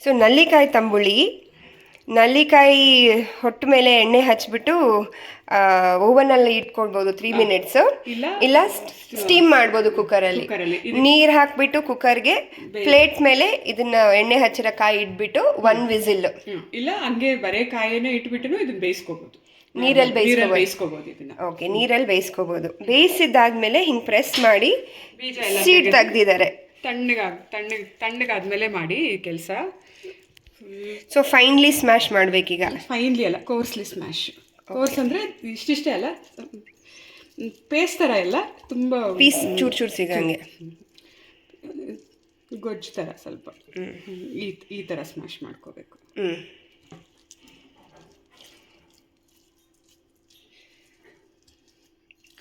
So ನಲ್ಲಿಕಾಯಿ ಹೊಟ್ಟ ಮೇಲೆ ಎಣ್ಣೆ ಹಚ್ಬಿಟ್ಟು ಓವನಲ್ಲಿ ಇಟ್ಕೊಳ್ಬೋದು 3 ಮಿನಿಟ್ಸ್, ಇಲ್ಲ ಸ್ಟೀಮ್ ಮಾಡ್ಬೋದು ಕುಕ್ಕರಲ್ಲಿ. ನೀರು ಹಾಕ್ಬಿಟ್ಟು ಕುಕ್ಕರ್ಗೆ ಪ್ಲೇಟ್ ಮೇಲೆ ಇದನ್ನ ಎಣ್ಣೆ ಹಚ್ಚಿರೋ ಕಾಯಿ ಇಟ್ಬಿಟ್ಟು 1 ವಿಸಿಲ್, ಇಲ್ಲ ಹಂಗೆ ಬರೇ ಕಾಯಿನೇ ಇಟ್ಬಿಟ್ಟು ಇದನ್ನ ಬೇಯಿಸ್ಕೋಬಹುದು. ನೀರಲ್ಲಿ ಬೇಯಿಸ್ಕೋಬಹುದು. ಓಕೆ, ನೀರಲ್ಲಿ ಬೇಯಿಸ್ಕೋಬಹುದು. ಬೇಯಿಸಿದ್ದಾದ್ಮೇಲೆ ಹಿಂಗೆ ಪ್ರೆಸ್ ಮಾಡಿ ಸೀಡ್ ತೆಗ್ದಿದ್ದಾರೆ. ತಣ್ಣಗಾದ್ಮೇಲೆ ಮಾಡಿ ಕೆಲಸ. ಸೊ ಫೈನ್ಲಿ ಸ್ಮ್ಯಾಶ್ ಮಾಡ್ಬೇಕೀಗ. ಫೈನ್ಲಿ ಅಲ್ಲ, ಕೋರ್ಸ್ಲಿ ಸ್ಮ್ಯಾಶ್. ಕೋರ್ಸ್ ಅಂದರೆ ಇಷ್ಟಿಷ್ಟೇ ಅಲ್ಲ, ಪೇಸ್ಟ್ ಥರ ಎಲ್ಲ ತುಂಬ ಪೀಸ್ ಚೂರು ಸಿಗಂಗೆ, ಗೊಜ್ಜು ಥರ ಸ್ವಲ್ಪ ಈ ಥರ ಸ್ಮ್ಯಾಶ್ ಮಾಡ್ಕೋಬೇಕು.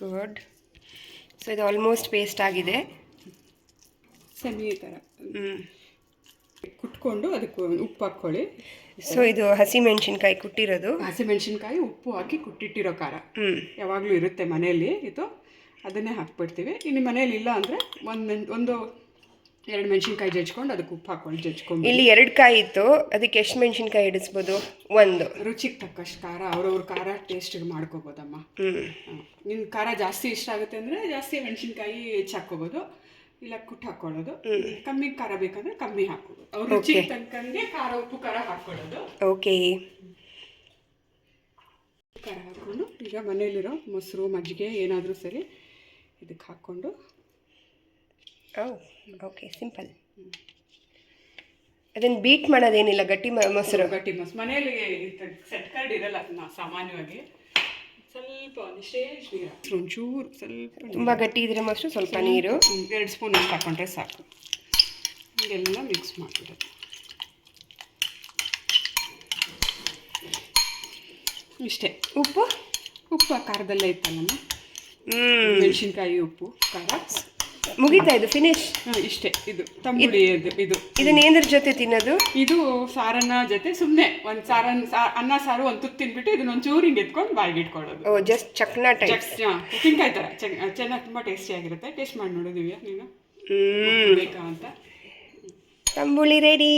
ಗುಡ್. ಸೊ ಇದು ಆಲ್ಮೋಸ್ಟ್ ಪೇಸ್ಟ್ ಆಗಿದೆ. ಸರಿ, ಈ ಥರ ಕುಟ್ಕೊಂಡು ಅದಕ್ಕೆ ಉಪ್ಪು ಹಾಕ್ಕೊಳ್ಳಿ. ಸೊ ಇದು ಹಸಿಮೆಣಸಿನ್ಕಾಯಿ ಕುಟ್ಟಿರೋದು, ಹಸಿಮೆಣಸಿನ್ಕಾಯಿ ಉಪ್ಪು ಹಾಕಿ ಕುಟ್ಟಿಟ್ಟಿರೋ ಖಾರ ಯಾವಾಗಲೂ ಇರುತ್ತೆ ಮನೆಯಲ್ಲಿ. ಇದು ಅದನ್ನೇ ಹಾಕ್ಬಿಡ್ತೀವಿ. ಇನ್ನು ಮನೇಲಿ ಇಲ್ಲ ಅಂದರೆ 2 ಮೆಣಸಿನ್ಕಾಯಿ ಜಜ್ಕೊಂಡು ಅದಕ್ಕೆ ಉಪ್ಪು ಹಾಕ್ಕೊಂಡು ಜಜ್ಕೊಂಡು. ಇಲ್ಲಿ 2 ಕಾಯಿ ಇತ್ತು, ಅದಕ್ಕೆ ಎಷ್ಟು ಮೆಣಸಿನ್ಕಾಯಿ ಇಡಿಸ್ಬೋದು? 1. ರುಚಿಗೆ ತಕ್ಕಷ್ಟು ಖಾರ, ಅವ್ರವ್ರ ಖಾರ ಟೇಸ್ಟಿಗೆ ಮಾಡ್ಕೋಬೋದಮ್ಮ. ನಿನ್ನ ಖಾರ ಜಾಸ್ತಿ ಇಷ್ಟ ಆಗುತ್ತೆ ಅಂದರೆ ಜಾಸ್ತಿ ಮೆಣಸಿನ್ಕಾಯಿ ಹೆಚ್ಚು ಹಾಕ್ಕೋಬೋದು, ಇಲ್ಲ ಕುಟ್ಟು ಹಾಕ್ಕೊಳ್ಳೋದು. ಕಮ್ಮಿ ಖಾರ ಬೇಕಂದ್ರೆ ಕಮ್ಮಿ ಹಾಕೋದು, ಅವ್ರ ರುಚಿಗೆ ತಕ್ಕಂಗೆ ಖಾರ ಉಪ್ಪು ಖಾರ ಹಾಕ್ಕೊಳ್ಳೋದು. ಓಕೆ, ಖಾರ ಹಾಕ್ಕೊಂಡು ಈಗ ಮನೇಲಿರೋ ಮೊಸರು ಮಜ್ಜಿಗೆ ಏನಾದರೂ ಸರಿ ಇದಕ್ಕೆ ಹಾಕ್ಕೊಂಡು. Okay, simple. ಅದನ್ನು ಬೀಟ್ ಮಾಡೋದೇನಿಲ್ಲ, ಗಟ್ಟಿ ಮೊಸರು ಮನೆಯಲ್ಲಿ ಸೆಟ್ ಕಾರ್ಡ್ ಇರಲ್ಲ ಸಾಮಾನ್ಯವಾಗಿ. ಸ್ವಲ್ಪ ಒಂಚೂರು ಸ್ವಲ್ಪ ತುಂಬ ಗಟ್ಟಿ ಇದ್ರೆ ಮೊಸರು, ಸ್ವಲ್ಪ ನೀರು, 2 ಸ್ಪೂನ್ ಅಷ್ಟು ಹಾಕೊಂಡ್ರೆ ಸಾಕು. ಹೀಗೆಲ್ಲ ಮಿಕ್ಸ್ ಮಾಡಿಬಿಡೋದು. ಇಷ್ಟೇ. ಉಪ್ಪು ಖಾರದಲ್ಲೇ ಇತ್ತಲ್ಲಮ್ಮ, ಮೆಣಸಿನ್ಕಾಯಿ ಉಪ್ಪು ಖಾರ ಮುಗಿತಾ, ಇದು ಫಿನಿಶ್. ಇಷ್ಟೇ. ಇದು ತಂಬುಳಿ. ಇದನ್ನೇದ್ರ ಜೊತೆ ತಿನ್ನೋದು? ಇದು ಸಾರನ್ನ ಜೊತೆ ಸುಮ್ಮನೆ ಒಂದು ಅನ್ನ ಸಾರು ಒಂದು ತುತ್ತು ತಿನ್ಬಿಟ್ಟು ಇದನ್ನ ಒಂಚೂರು ಹಿಂಗೆ ಎತ್ಕೊಂಡು ಬಾಯಿಗೆ ಇಟ್ಕೊಳ್ಳೋದು. ಜಸ್ಟ್ ಚಕ್ನಾ ಟೈಪ್, ಉಪ್ಪಿನಕಾಯಿ ಥರ ಚೆನ್ನಾಗಿ ತುಂಬ ಟೇಸ್ಟಿಯಾಗಿರುತ್ತೆ. ಟೇಸ್ಟ್ ಮಾಡಿ ನೋಡೋದಿವ್ಯಾ ನೀನು ಬೇಕಾ ಅಂತ. ತಂಬುಳಿ ರೆಡಿ.